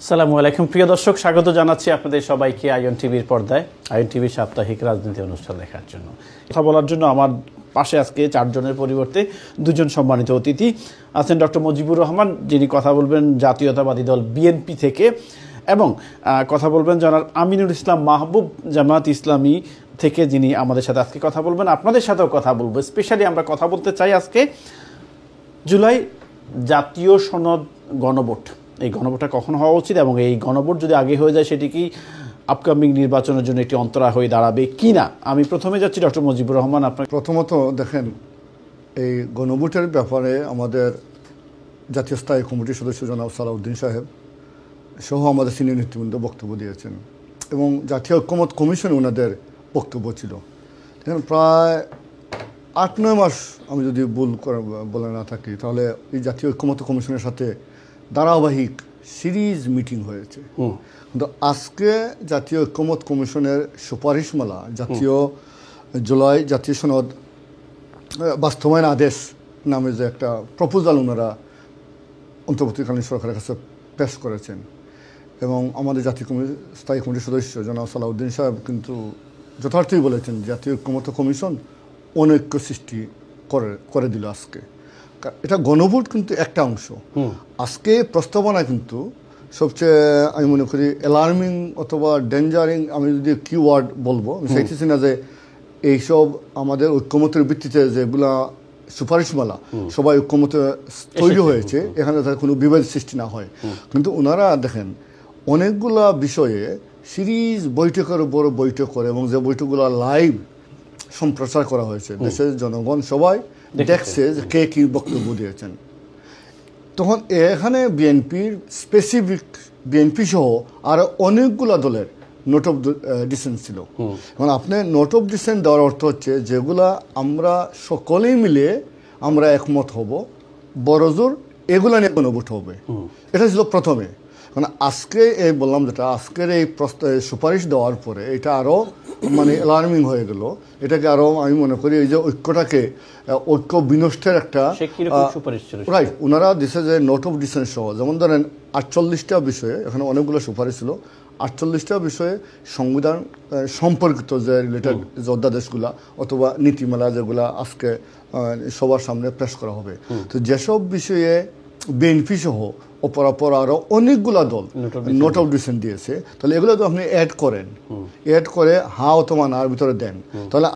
আসসালামু আলাইকুম প্রিয় দর্শক, স্বাগত জানাচ্ছি আপনাদের সবাইকে আইএন টিভির পর্দায় আইএন টিভির সাপ্তাহিক রাজনীতি অনুষ্ঠান দেখার জন্য। কথা বলার জন্য আমার পাশে আজকে 4 জনের পরিবর্তে 2 জন সম্মানিত অতিথি আছেন। ডক্টর মুজিবুর রহমান, যিনি কথা বলবেন জাতীয়তাবাদী দল বিএনপি থেকে, এবং কথা বলবেন জনাব আমিনুল ইসলাম মাহবুব জামাত ইসলামী থেকে, যিনি আমাদের সাথে আজকে কথা বলবেন। আপনাদের সাথেও কথা বলবো। স্পেশালি আমরা কথা বলতে চাই আজকে জুলাই জাতীয় সনদ গণভোট, এই গণভোটটা কখন হওয়া উচিত, এবং এই গণভোট যদি আগে হয়ে যায় সেটি কি আপকামিং নির্বাচনের জন্য একটি অন্তরা হয়ে দাঁড়াবে কি না। আমি প্রথমে যাচ্ছি ডক্টর মুজিবুর রহমান, আপনার। প্রথমত দেখেন, এই গণভোটের ব্যাপারে আমাদের জাতীয় স্থায়ী কমিটির সদস্য জনাব সালাউদ্দিন সাহেব সহ আমাদের সিনিয়র নেতৃবৃন্দ বক্তব্য দিয়েছেন, এবং জাতীয় ঐক্যমত কমিশনে ওনাদের বক্তব্য ছিল। দেখেন, প্রায় 8-9 মাস আমি যদি ভুল বলে না থাকি, তাহলে এই জাতীয় ঐক্যমত কমিশনের সাথে ধারাবাহিক সিরিজ মিটিং হয়েছে। কিন্তু আজকে জাতীয় ঐক্যমত কমিশনের সুপারিশমালা জুলাই জাতীয় সনদ বাস্তবায়ন আদেশ নামে যে একটা প্রপোজাল ওনারা অন্তর্বর্তীকালীন সরকারের কাছে পেশ করেছেন, এবং আমাদের জাতীয় স্থায়ী কমিটির সদস্য জনাব সালাউদ্দিন সাহেব কিন্তু যথার্থই বলেছেন, জাতীয় ঐক্যমত কমিশন অনৈক্য সৃষ্টি করে দিল আজকে। এটা গণভোট কিন্তু একটা অংশ। আজকে প্রস্তাবনা কিন্তু সবচেয়ে, আমি মনে করি, অ্যালার্মিং অথবা ডেঞ্জারিং, আমি যদি কিওয়ার্ড বলবো, আমি চাইতেছি না যে এইসব আমাদের ঐক্যমতের ভিত্তিতে যেগুলা সুপারিশমালা সবাই ঐক্যমতে তৈরি হয়েছে, এখানে তার কোনো বিভেদ সৃষ্টি না হয়। কিন্তু ওনারা দেখেন, অনেকগুলা বিষয়ে সিরিজ বৈঠকের উপর বৈঠক করে, এবং যে বৈঠকগুলো লাইভ সম্প্রচার করা হয়েছে, দেশের জনগণ সবাই দেখছে যে কে কী বক্তব্য দিয়েছেন। তখন এখানে বিএনপির স্পেসিফিক, বিএনপি সহ আরও অনেকগুলো দলের নোট অফ ডিসেন্ট ছিল। এখন আপনি নোট অফ ডিসেন্ট দেওয়ার অর্থ হচ্ছে যেগুলা আমরা সকলেই মিলে আমরা একমত হব, বড়জোর এগুলা নিয়ে গণভোট হবে, এটা ছিল প্রথমে। মানে আজকে এই বললাম যেটা, আজকের এই সুপারিশ দেওয়ার পরে এটা আরও মানে অ্যালার্মিং হয়ে গেল। এটাকে আরও, আমি মনে করি, এই যে ঐক্যটাকে ঐক্য বিনষ্টের একটা রাইট ওনারা দিছে যে নোট অফ ডিসেন্ট সহ, যেমন ধরেন 48টা বিষয়ে, এখানে অনেকগুলো সুপারিশ ছিল, 48টা বিষয়ে সংবিধান সম্পর্কিত যে রিলেটেড যে অধ্যাদেশগুলা অথবা নীতিমালা যেগুলা আজকে সবার সামনে পেশ করা হবে। তো যেসব বিষয়ে বিএনপি সহ অপরাপর আরও অনেকগুলা দল নোট অফ ডিসেন্ট দিয়েছে, তাহলে এগুলো তো আপনি অ্যাড করে হা অথবা নার ভিতরে দেন, তাহলে